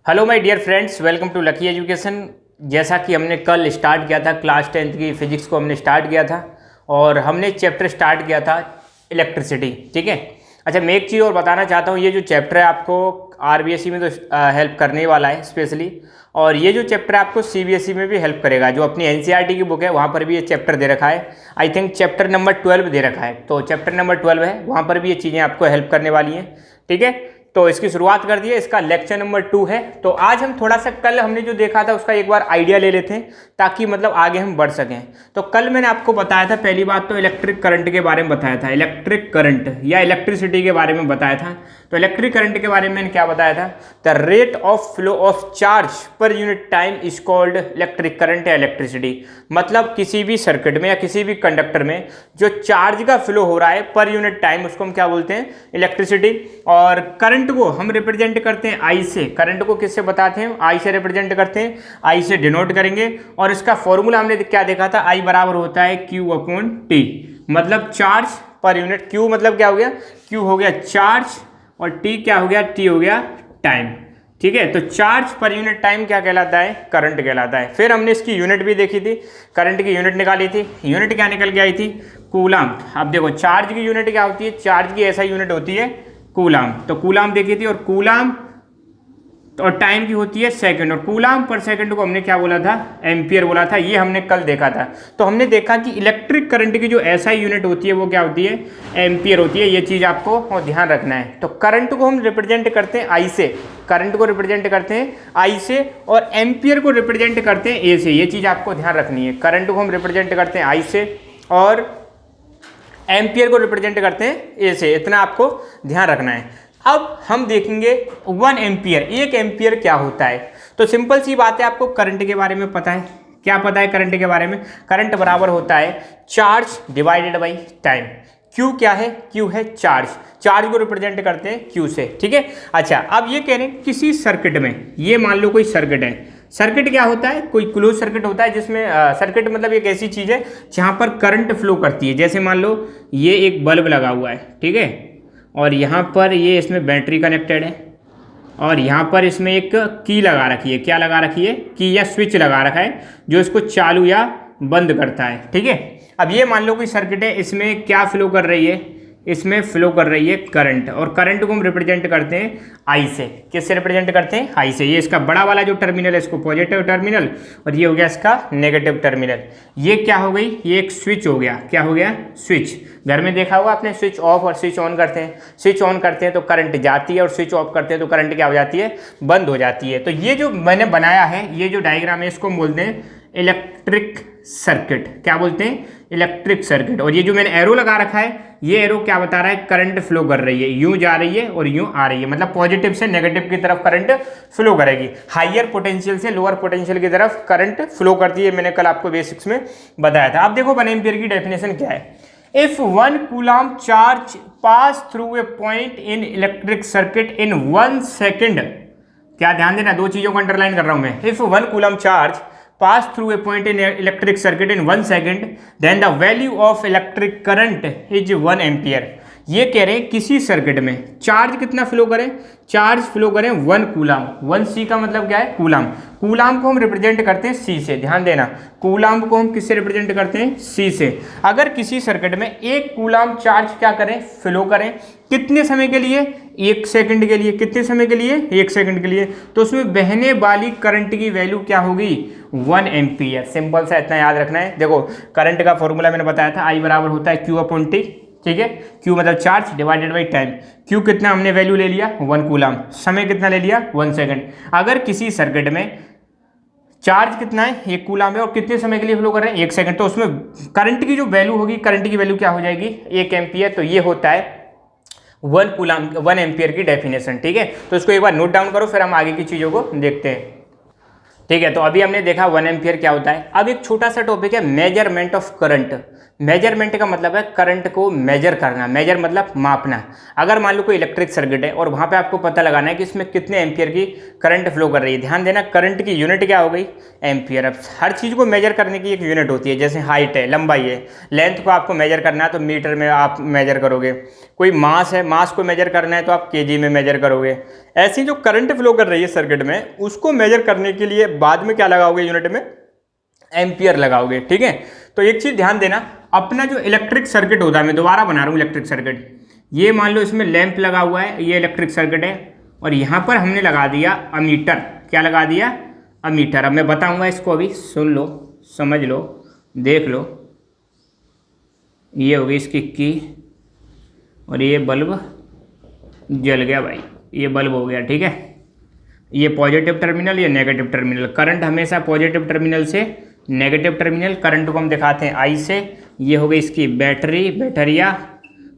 Hello my dear friends, welcome to lucky education. जैसा कि हमने कल स्टार्ट किया था क्लास 10th की फिजिक्स को हमने स्टार्ट किया था और हमने चैप्टर स्टार्ट किया था इलेक्ट्रिसिटी। ठीक है। अच्छा, मैं एक चीज़ और बताना चाहता हूँ, ये जो चैप्टर है आपको आरबीएसई में तो हेल्प करने वाला है स्पेशली, और ये जो चैप्टर है आपको सीबीएसई में भी हेल्प करेगा। जो अपनी एनसीईआरटी की बुक है वहाँ पर भी ये चैप्टर दे रखा है। आई थिंक चैप्टर नंबर 12 दे रखा है, तो चैप्टर नंबर 12 है, वहाँ पर भी ये चीज़ें आपको हेल्प करने वाली हैं। ठीक है, तो इसकी शुरुआत कर दी है। इसका लेक्चर नंबर 2 है। तो आज हम थोड़ा सा कल हमने जो देखा था उसका एक बार आइडिया ले लेते हैं ताकि मतलब आगे हम बढ़ सकें। तो कल मैंने आपको बताया था, पहली बात तो इलेक्ट्रिक करंट के बारे में बताया था, इलेक्ट्रिक करंट या इलेक्ट्रिसिटी के बारे में बताया था। तो इलेक्ट्रिक करंट के बारे में मैंने क्या बताया था, the rate of flow of charge per unit time is called electric current या इलेक्ट्रिसिटी। मतलब किसी भी सर्किट में या किसी भी कंडक्टर में जो चार्ज का फ्लो हो रहा है पर यूनिट टाइम, उसको हम क्या बोलते हैं, इलेक्ट्रिसिटी। और करंट को हम रिप्रेजेंट करते हैं आई से। करंट को किससे बताते हैं, आई से रिप्रेजेंट करते हैं, आई से डिनोट करेंगे। और इसका फॉर्मूला हमने क्या देखा था, आई बराबर होता है Q अपॉन टी, मतलब चार्ज पर यूनिट। Q मतलब क्या हो गया, Q हो गया चार्ज और T क्या हो गया, T हो गया टाइम। ठीक है, तो चार्ज पर यूनिट टाइम क्या कहलाता है, करंट कहलाता है। फिर हमने इसकी यूनिट भी देखी थी, करंट की यूनिट निकाली थी। यूनिट क्या निकल के आई थी, कूलाम। अब देखो चार्ज की यूनिट क्या होती है, चार्ज की ऐसा यूनिट होती है कूलाम। तो कूलाम देखी थी, और कूलाम और टाइम की होती है सेकंड, और कूलाम पर सेकंड को हमने क्या बोला था, एम्पियर बोला था। ये हमने कल देखा था। तो हमने देखा कि इलेक्ट्रिक करंट की जो ऐसा यूनिट होती है वो क्या होती है, एम्पियर होती है। ये चीज़ आपको ध्यान रखना है। तो करंट को हम रिप्रेजेंट करते हैं आई से, करंट को रिप्रेजेंट करते हैं आई से, और एम्पियर को रिप्रेजेंट करते हैं ए से। ये चीज़ आपको ध्यान रखनी है। करंट को हम रिप्रेजेंट करते हैं आई से और एम्पियर को रिप्रेजेंट करते हैं ए से, इतना आपको ध्यान रखना है। अब हम देखेंगे 1 एम्पियर, 1 एम्पियर क्या होता है। तो सिंपल सी बात है, आपको करंट के बारे में पता है। क्या पता है करंट के बारे में, करंट बराबर होता है charge divided by time. Q क्या है, Q है चार्ज, चार्ज को रिप्रेजेंट करते हैं Q से। ठीक है। अच्छा, अब ये कह रहे हैं किसी सर्किट में, ये मान लो कोई सर्किट है, सर्किट क्या होता है, कोई क्लोज सर्किट होता है जिसमें सर्किट मतलब एक ऐसी चीज़ है जहाँ पर करंट फ्लो करती है। जैसे मान लो ये एक बल्ब लगा हुआ है, ठीक है, और यहाँ पर ये इसमें बैटरी कनेक्टेड है, और यहाँ पर इसमें एक की लगा रखी है। क्या लगा रखी है, की या स्विच लगा रखा है जो इसको चालू या बंद करता है। ठीक है। अब ये मान लो कोई सर्किट है, इसमें क्या फ्लो कर रही है, इसमें फ्लो कर रही है करंट, और करंट को हम रिप्रेजेंट करते हैं आई से। किससे रिप्रेजेंट करते हैं, आई से। ये इसका बड़ा वाला जो टर्मिनल है इसको पॉजिटिव टर्मिनल, और ये हो गया इसका नेगेटिव टर्मिनल। ये क्या हो गई, ये एक स्विच हो गया। क्या हो गया, स्विच। घर में देखा होगा आपने, स्विच ऑफ और स्विच ऑन करते हैं। स्विच ऑन करते हैं तो करंट जाती है, और स्विच ऑफ करते हैं तो करंट क्या हो जाती है, बंद हो जाती है। तो ये जो मैंने बनाया है, ये जो डायग्राम है, इसको हम बोलते हैं इलेक्ट्रिक सर्किट। क्या बोलते हैं, इलेक्ट्रिक सर्किट। और ये जो मैंने एरो लगा रखा है, ये एरो क्या बता रहा है, करंट फ्लो कर रही है, यूं जा रही है और यूं आ रही है, मतलब पॉजिटिव से नेगेटिव की तरफ करंट फ्लो करेगी। हायर पोटेंशियल से लोअर पोटेंशियल की तरफ करंट फ्लो करती है। मैंने कल आपको बेसिक्स में बताया था। अब देखो 1 एम्पियर की डेफिनेशन क्या है। If 1 coulomb charge pass through a point in electric circuit in 1 second, क्या ध्यान देना, दो चीजों को अंडरलाइन कर रहा हूं मैं। If 1 coulomb charge pass through a point in electric circuit in 1 second, then the value of electric current is 1 ampere। ये कह रहे हैं किसी सर्किट में चार्ज कितना फ्लो करें, चार्ज फ्लो करें 1 कूलाम। 1 C का मतलब क्या है, कूलाम। कूलाम को हम रिप्रेजेंट करते हैं C से, ध्यान देना। कूलाम को हम किससे रिप्रेजेंट करते हैं, C से। अगर किसी सर्किट में 1 कूलाम चार्ज क्या करें, फ्लो करें, कितने समय के लिए, 1 सेकंड के लिए। कितने समय के लिए, 1 सेकंड के लिए। तो उसमें बहने वाली करंट की वैल्यू क्या होगी, 1 एम्पियर। सिंपल सा इतना याद रखना है। देखो करंट का फॉर्मूला मैंने बताया था, आई बराबर होता है Q अपॉन टी। ठीक है, Q मतलब charge divided by time. Q कितना हमने वैल्यू ले लिया, 1 कूलाम। समय कितना ले लिया, 1 सेकंड। अगर किसी सर्किट में चार्ज कितना है, 1 कूलाम है, और कितने समय के लिए फ्लो कर रहे हैं, 1 सेकंड, तो उसमें करंट की जो वैल्यू होगी, करंट की वैल्यू क्या हो जाएगी, 1 एम्पियर। तो ये होता है 1 कूलाम, 1 एम्पियर की डेफिनेशन। ठीक है, तो इसको एक बार नोट डाउन करो, फिर हम आगे की चीज़ों को देखते हैं। ठीक है, तो अभी हमने देखा 1 एम्पियर क्या होता है। अब एक छोटा सा टॉपिक है मेजरमेंट ऑफ करंट। मेजरमेंट का मतलब है करंट को मेजर करना, मेजर मतलब मापना। अगर मान लो कोई इलेक्ट्रिक सर्किट है और वहाँ पे आपको पता लगाना है कि इसमें कितने एम्पियर की करंट फ्लो कर रही है। ध्यान देना, करंट की यूनिट क्या हो गई, एम्पियर। अब हर चीज़ को मेजर करने की एक यूनिट होती है, जैसे हाइट है, लंबाई है, लेंथ को आपको मेजर करना है तो मीटर में आप मेजर करोगे। कोई मास है, मास को मेजर करना है तो आप केजी में मेजर करोगे। ऐसी जो करंट फ्लो कर रही है सर्किट में, उसको मेजर करने के लिए बाद में क्या लगाओगे यूनिट में, एम्पियर लगाओगे। ठीक है, तो एक चीज़ ध्यान देना, अपना जो इलेक्ट्रिक सर्किट होता है, मैं दोबारा बना रहा हूँ इलेक्ट्रिक सर्किट, ये मान लो इसमें लैंप लगा हुआ है, ये इलेक्ट्रिक सर्किट है और यहाँ पर हमने लगा दिया अमीटर। क्या लगा दिया, अमीटर। अब मैं बताऊँगा इसको, अभी सुन लो, समझ लो, देख लो। ये होगी इसकी की और ये बल्ब जल गया भाई, ये बल्ब हो गया। ठीक है, ये पॉजिटिव टर्मिनल, ये नेगेटिव टर्मिनल। करंट हमेशा पॉजिटिव टर्मिनल से नेगेटिव टर्मिनल, करंट को हम दिखाते हैं आई से। ये हो गई इसकी बैटरी, बैटरिया,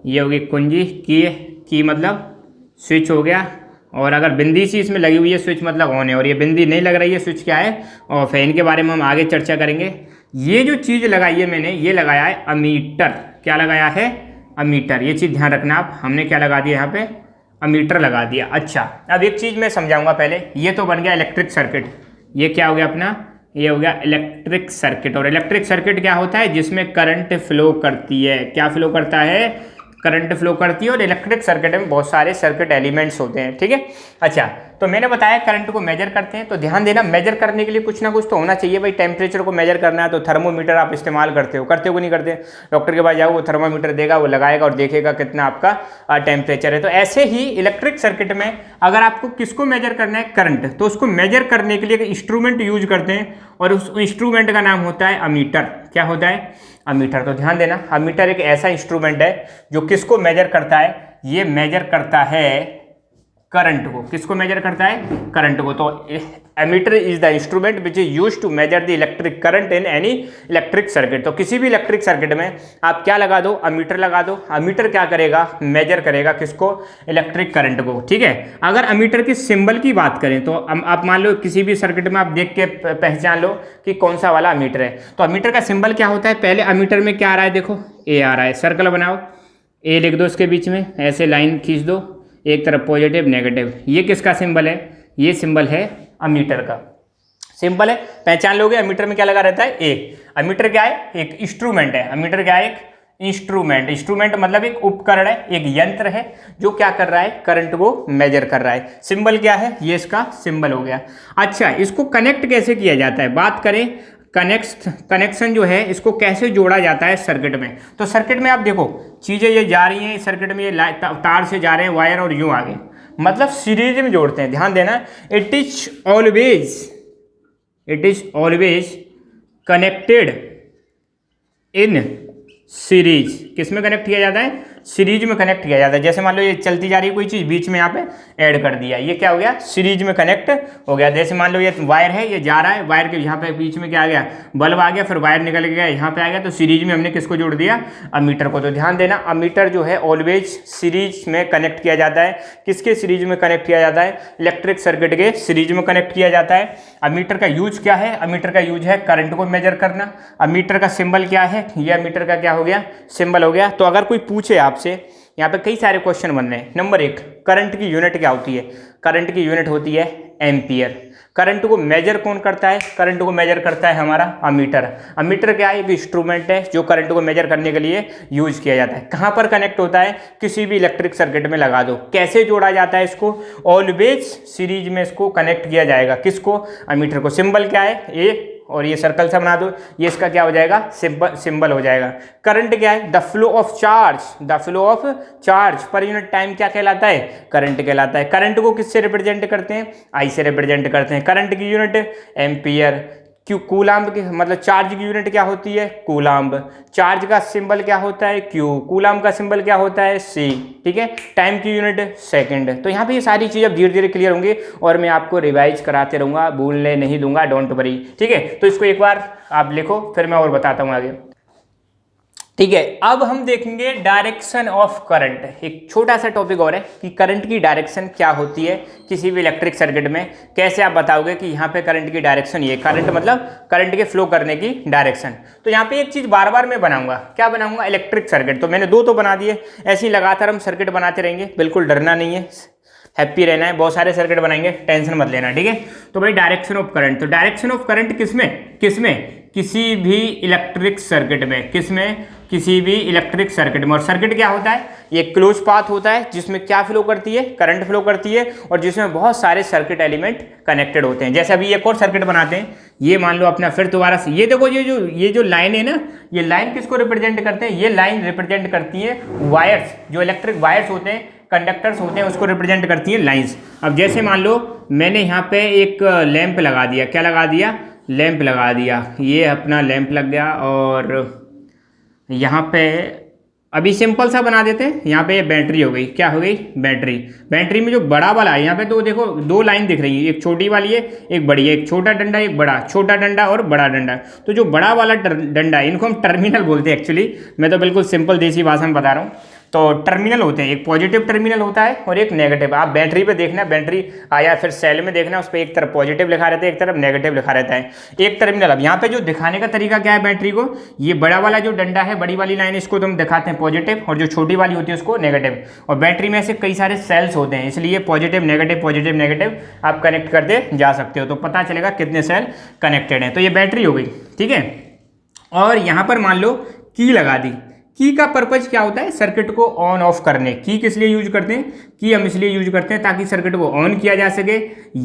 ये होगी कुंजी, की मतलब स्विच हो गया। और अगर बिंदी सी इसमें लगी हुई है, स्विच मतलब ऑन है, और ये बिंदी नहीं लग रही है, स्विच क्या है, ऑफ है। इनके बारे में हम आगे चर्चा करेंगे। ये जो चीज़ लगाई है मैंने, ये लगाया है अमीटर। क्या लगाया है, अमीटर। ये चीज़ ध्यान रखना आप, हमने क्या लगा दिया यहाँ पे, अमीटर लगा दिया। अच्छा, अब एक चीज़ मैं समझाऊंगा पहले। ये तो बन गया इलेक्ट्रिक सर्किट, ये क्या हो गया अपना, ये हो गया इलेक्ट्रिक सर्किट। और इलेक्ट्रिक सर्किट क्या होता है, जिसमें करंट फ्लो करती है। क्या फ्लो करता है, करंट फ्लो करती है। और इलेक्ट्रिक सर्किट में बहुत सारे सर्किट एलिमेंट्स होते हैं। ठीक है, अच्छा, तो मैंने बताया करंट को मेजर करते हैं, तो ध्यान देना, मेजर करने के लिए कुछ ना कुछ तो होना चाहिए भाई। टेम्परेचर को मेजर करना है तो थर्मोमीटर आप इस्तेमाल करते हो कि नहीं करते। डॉक्टर के पास जाओ, वो थर्मोमीटर देगा, वो लगाएगा और देखेगा कितना आपका टेम्परेचर है। तो ऐसे ही इलेक्ट्रिक सर्किट में अगर आपको किसको मेजर करना है, करंट, तो उसको मेजर करने के लिए एक इंस्ट्रूमेंट यूज करते हैं और उस इंस्ट्रूमेंट का नाम होता है अमीटर। क्या होता है, अमीटर। तो ध्यान देना, अमीटर एक ऐसा इंस्ट्रूमेंट है जो किसको मेजर करता है, ये मेजर करता है करंट को। किसको मेजर करता है, करंट को। तो ammeter is the instrument which is used to measure the electric current in any electric circuit. तो किसी भी इलेक्ट्रिक सर्किट में आप क्या लगा दो, अमीटर लगा दो। अमीटर क्या करेगा, मेजर करेगा किसको, इलेक्ट्रिक करंट को। ठीक है, अगर अमीटर की सिंबल की बात करें तो आप मान लो किसी भी सर्किट में आप देख के पहचान लो कि कौन सा वाला अमीटर है। तो अमीटर का सिंबल क्या होता है, पहले अमीटर में क्या आ रहा है, देखो ए आ रहा है, सर्कल बनाओ, ए लिख दो, इसके बीच में ऐसे लाइन खींच दो, एक तरफ पॉजिटिव नेगेटिव। ये किसका सिंबल है, ये सिंबल है अमीटर का सिंबल है। पहचान लोगे अमीटर में क्या लगा रहता है, ए। अमीटर क्या है, एक इंस्ट्रूमेंट है। अमीटर क्या है, एक इंस्ट्रूमेंट। इंस्ट्रूमेंट मतलब एक उपकरण है, एक यंत्र है जो क्या कर रहा है, करंट को मेजर कर रहा है। सिंबल क्या है, ये इसका सिंबल हो गया। अच्छा, इसको कनेक्ट कैसे किया जाता है, बात करें कनेक्शन जो है, इसको कैसे जोड़ा जाता है सर्किट में। तो सर्किट में आप देखो चीज़ें ये जा रही हैं सर्किट में, ये तार से जा रहे हैं वायर और यूं आगे, मतलब सीरीज में जोड़ते हैं। ध्यान देना, it is always connected in series. किस में कनेक्ट किया जाता है, सीरीज में कनेक्ट किया जाता है। जैसे मान लो ये चलती जा रही है कोई चीज़, बीच में यहाँ पे ऐड कर दिया, ये क्या हो गया, सीरीज में कनेक्ट हो गया। जैसे मान लो ये वायर है, ये जा रहा है, वायर के यहाँ पे बीच में क्या आ गया, बल्ब आ गया, फिर वायर निकल गया, यहाँ पे आ गया, तो सीरीज में हमने किसको जोड़ दिया, अमीटर को। तो ध्यान देना, अमीटर जो है ऑलवेज सीरीज में कनेक्ट किया जाता है। किसके सीरीज में कनेक्ट किया जाता है, इलेक्ट्रिक सर्किट के सीरीज में कनेक्ट किया जाता है। अमीटर का यूज क्या है, अमीटर का यूज है करंट को मेजर करना। अमीटर का सिंबल क्या है, ये अमीटर का क्या हो गया, सिंबल हो गया। तो अगर कोई पूछे आपसे, यहाँ पे कई सारे क्वेश्चन बन रहे हैं। नंबर 1, करंट की यूनिट क्या होती है, करंट की यूनिट होती है एम्पियर। करंट को मेजर कौन करता है, करंट को मेजर करता है हमारा अमीटर। अमीटर क्या है, एक इंस्ट्रूमेंट है जो करंट को मेजर करने के लिए यूज किया जाता है। कहाँ पर कनेक्ट होता है, किसी भी इलेक्ट्रिक सर्किट में लगा दो। कैसे जोड़ा जाता है इसको, ऑलवेज सीरीज में इसको कनेक्ट किया जाएगा। किसको, अमीटर को। सिंबल क्या है, ए, और ये सर्कल से बना दो, ये इसका क्या हो जाएगा, सिंबल हो जाएगा। करंट क्या है, the flow of charge per unit time क्या कहलाता है, करंट कहलाता है। करंट को किससे रिप्रेजेंट करते हैं, आई से रिप्रेजेंट करते हैं। करंट की यूनिट एम्पियर। क्यों, कूलाम्ब की मतलब चार्ज की यूनिट क्या होती है, कूलाम्ब। चार्ज का सिंबल क्या होता है, क्यू। कूलाम्ब का सिंबल क्या होता है, सी। ठीक है, टाइम की यूनिट सेकंड। तो यहाँ पे ये सारी चीज़ अब धीरे धीरे क्लियर होंगी और मैं आपको रिवाइज कराते रहूँगा, भूलने नहीं दूंगा, डोंट वरी। ठीक है, तो इसको एक बार आप लिखो, फिर मैं और बताता हूँ आगे। ठीक है, अब हम देखेंगे डायरेक्शन ऑफ करंट। एक छोटा सा टॉपिक और है कि करंट की डायरेक्शन क्या होती है किसी भी इलेक्ट्रिक सर्किट में। कैसे आप बताओगे कि यहाँ पे करंट की डायरेक्शन ये, करंट मतलब करंट के फ्लो करने की डायरेक्शन। तो यहाँ पे एक चीज़ बार बार मैं बनाऊंगा, क्या बनाऊंगा, इलेक्ट्रिक सर्किट। तो मैंने दो तो बना दिए, ऐसे ही लगातार हम सर्किट बनाते रहेंगे, बिल्कुल डरना नहीं है, हैप्पी रहना है। बहुत सारे सर्किट बनाएंगे, टेंशन मत लेना, ठीक है। तो भाई डायरेक्शन ऑफ करंट, तो डायरेक्शन ऑफ करंट किसमें किसी भी इलेक्ट्रिक सर्किट में, किसमें, किसी भी इलेक्ट्रिक सर्किट में। और सर्किट क्या होता है, ये क्लोज पाथ होता है जिसमें क्या फ्लो करती है, करंट फ्लो करती है, और जिसमें बहुत सारे सर्किट एलिमेंट कनेक्टेड होते हैं। जैसे अभी एक और सर्किट बनाते हैं, ये मान लो अपना, फिर दोबारा से ये देखो, ये जो लाइन है ना, ये लाइन किसको रिप्रेजेंट करते हैं, ये लाइन रिप्रेजेंट करती है वायर्स, जो इलेक्ट्रिक वायर्स होते हैं, कंडक्टर्स होते हैं, उसको रिप्रेजेंट करती है लाइंस। अब जैसे मान लो मैंने यहाँ पे एक लैंप लगा दिया, क्या लगा दिया, लैंप लगा दिया, ये अपना लैंप लग गया, और यहाँ पे अभी सिंपल सा बना देते हैं, यहाँ पे ये बैटरी हो गई, क्या हो गई, बैटरी। बैटरी में जो बड़ा वाला है, यहाँ पे तो देखो दो लाइन दिख रही है, एक छोटी वाली है, एक बड़ी है, एक छोटा डंडा, एक बड़ा, छोटा डंडा और बड़ा डंडा। तो जो बड़ा वाला डंडा है, इनको हम टर्मिनल बोलते हैं एक्चुअली, मैं तो बिल्कुल सिंपल देसी भाषा में बता रहा हूँ। तो टर्मिनल होते हैं, एक पॉजिटिव टर्मिनल होता है और एक नेगेटिव। आप बैटरी पे देखना, बैटरी आया फिर सेल में देखना, उस पर एक तरफ पॉजिटिव लिखा रहता है, एक तरफ नेगेटिव लिखा रहता है, एक टर्मिनल। अब यहाँ पे जो दिखाने का तरीका क्या है बैटरी को, ये बड़ा वाला जो डंडा है, बड़ी वाली लाइन, इसको तो हम दिखाते हैं पॉजिटिव, और जो छोटी वाली होती है उसको नेगेटिव। और बैटरी में ऐसे कई सारे सेल्स होते हैं, इसलिए पॉजिटिव नेगेटिव आप कनेक्ट करते जा सकते हो, तो पता चलेगा कितने सेल कनेक्टेड हैं। तो ये बैटरी हो गई, ठीक है। और यहाँ पर मान लो की लगा दी। की का पर्पज क्या होता है, सर्किट को ऑन ऑफ करने। की किस लिए यूज करते हैं, की हम इसलिए यूज करते हैं ताकि सर्किट को ऑन किया जा सके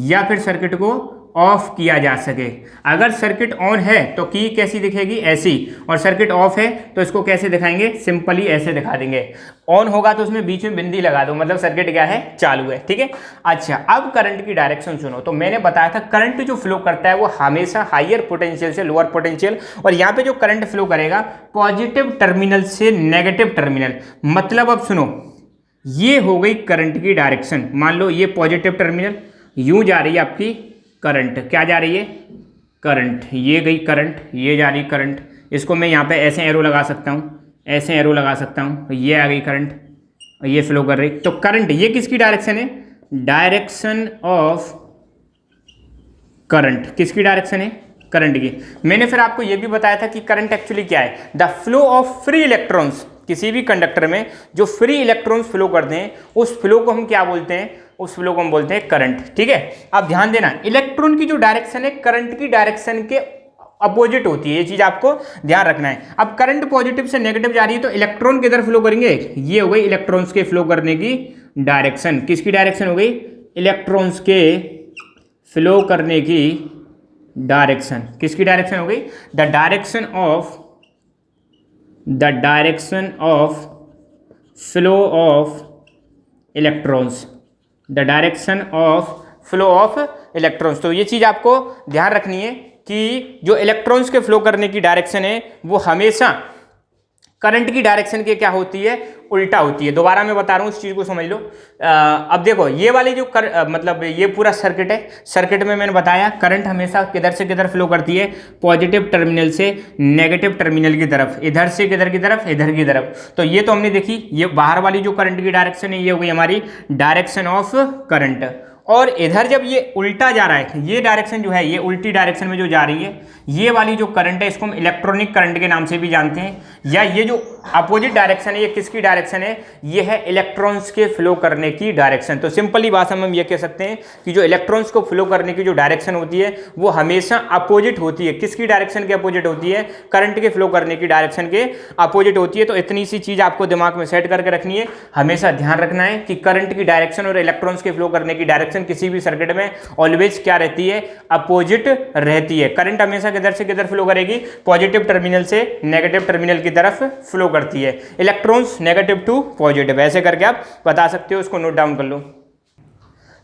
या फिर सर्किट को ऑफ किया जा सके। अगर सर्किट ऑन है तो की कैसी दिखेगी, ऐसी, और सर्किट ऑफ है तो इसको कैसे दिखाएंगे, सिंपली ऐसे दिखा देंगे। ऑन होगा तो उसमें बीच में बिंदी लगा दो, मतलब सर्किट क्या है, चालू है, ठीक है। अच्छा, अब करंट की डायरेक्शन सुनो। तो मैंने बताया था करंट जो फ्लो करता है वो हमेशा हायर पोटेंशियल से लोअर पोटेंशियल, और यहाँ पे जो करंट फ्लो करेगा पॉजिटिव टर्मिनल से नेगेटिव टर्मिनल। मतलब अब सुनो, ये हो गई करंट की डायरेक्शन। मान लो ये पॉजिटिव टर्मिनल, यूं जा रही है आपकी करंट, क्या जा रही है, करंट, ये गई करंट, ये जा रही करंट। इसको मैं यहाँ पे ऐसे एरो लगा सकता हूँ, ऐसे एरो लगा सकता हूँ, ये आ गई करंट, ये फ्लो कर रही। तो करंट ये किसकी डायरेक्शन है, डायरेक्शन ऑफ करंट, किसकी डायरेक्शन है, करंट की। मैंने फिर आपको ये भी बताया था कि करंट एक्चुअली क्या है, the flow of free electrons. किसी भी कंडक्टर में जो फ्री इलेक्ट्रॉन्स फ्लो करते हैं उस फ्लो को हम क्या बोलते हैं, उस फ्लो को हम बोलते हैं करंट, ठीक है। अब ध्यान देना, इलेक्ट्रॉन की जो डायरेक्शन है करंट की डायरेक्शन के अपोजिट होती है, ये चीज आपको ध्यान रखना है। अब करंट पॉजिटिव से नेगेटिव जा रही है तो इलेक्ट्रॉन किधर फ्लो करेंगे, ये हो गई इलेक्ट्रॉन्स के फ्लो करने की डायरेक्शन। किसकी डायरेक्शन हो गई, इलेक्ट्रॉन्स के फ्लो करने की डायरेक्शन। किसकी डायरेक्शन हो गई, the direction of flow of electrons, the direction of flow of electrons. तो ये चीज़ आपको ध्यान रखनी है कि जो इलेक्ट्रॉन्स के फ्लो करने की डायरेक्शन है वो हमेशा करंट की डायरेक्शन के क्या होती है, उल्टा होती है। दोबारा मैं बता रहा हूँ, इस चीज़ को समझ लो। अब देखो ये वाली जो मतलब ये पूरा सर्किट है, सर्किट में मैंने बताया करंट हमेशा किधर से किधर फ्लो करती है, पॉजिटिव टर्मिनल से नेगेटिव टर्मिनल की तरफ, इधर से किधर की तरफ, इधर की तरफ। तो ये तो हमने देखी, ये बाहर वाली जो करंट की डायरेक्शन है ये हो गई हमारी डायरेक्शन ऑफ करंट। और इधर जब ये उल्टा जा रहा है, ये डायरेक्शन जो है ये उल्टी डायरेक्शन में जो जा रही है, ये वाली जो करंट है इसको हम इलेक्ट्रॉनिक करंट के नाम से भी जानते हैं। या ये जो अपोजिट डायरेक्शन है ये किसकी डायरेक्शन है, ये है इलेक्ट्रॉन्स के फ्लो करने की डायरेक्शन। तो सिंपली भाषा में हम ये कह सकते हैं कि जो इलेक्ट्रॉन्स को फ्लो करने की जो डायरेक्शन होती है वो हमेशा अपोजिट होती है। किसकी डायरेक्शन के अपोजिट होती है, करंट के फ्लो करने की डायरेक्शन के अपोजिट होती है। तो इतनी सी चीज़ आपको दिमाग में सेट करके रखनी है, हमेशा ध्यान रखना है कि करंट की डायरेक्शन और इलेक्ट्रॉन्स के फ्लो करने की डायरेक्शन किसी भी सर्किट में ऑलवेज क्या रहती है, अपोजिट रहती है। करंट हमेशा किधर से किधर फ्लो करेगी, पॉजिटिव टर्मिनल से नेगेटिव टर्मिनल की तरफ फ्लो करती है। इलेक्ट्रॉन्स नेगेटिव टू पॉजिटिव, ऐसे करके आप बता सकते हो, उसको नोट डाउन कर लो,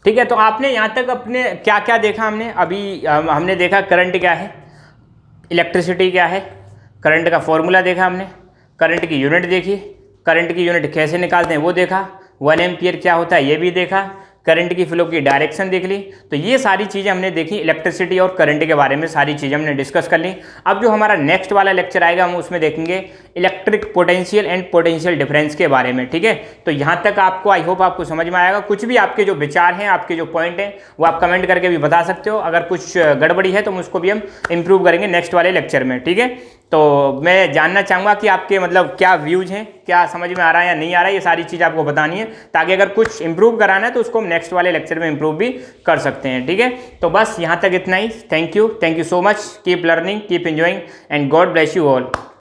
ठीक है। तो आपने यहाँ तक अपने क्या क्या देखा, हमने देखा करंट क्या है, इलेक्ट्रिसिटी क्या है, करंट का फॉर्मूला देखा हमने, करंट की यूनिट देखी, करंट की यूनिट कैसे निकालते हैं वो देखा, 1 एम्पियर क्या होता है ये भी देखा, करंट की फ्लो की डायरेक्शन देख ली। तो ये सारी चीज़ें हमने देखी, इलेक्ट्रिसिटी और करंट के बारे में सारी चीज़ें हमने डिस्कस कर ली। अब जो हमारा नेक्स्ट वाला लेक्चर आएगा हम उसमें देखेंगे electric potential and potential difference के बारे में, ठीक है। तो यहाँ तक आपको, आई होप आपको समझ में आएगा। कुछ भी आपके जो विचार हैं, आपके जो पॉइंट हैं, वो आप कमेंट करके भी बता सकते हो। अगर कुछ गड़बड़ी है तो उसको भी हम इम्प्रूव करेंगे नेक्स्ट वाले लेक्चर में, ठीक है। तो मैं जानना चाहूँगा कि आपके मतलब क्या व्यूज़ हैं, क्या समझ में आ रहा है या नहीं आ रहा है, ये सारी चीज़ आपको बतानी है, ताकि अगर कुछ इंप्रूव कराना है तो उसको हम नेक्स्ट वाले लेक्चर में इंप्रूव भी कर सकते हैं, ठीक है। तो बस यहाँ तक इतना ही। Thank you so much. Keep learning, keep enjoying and God bless you all.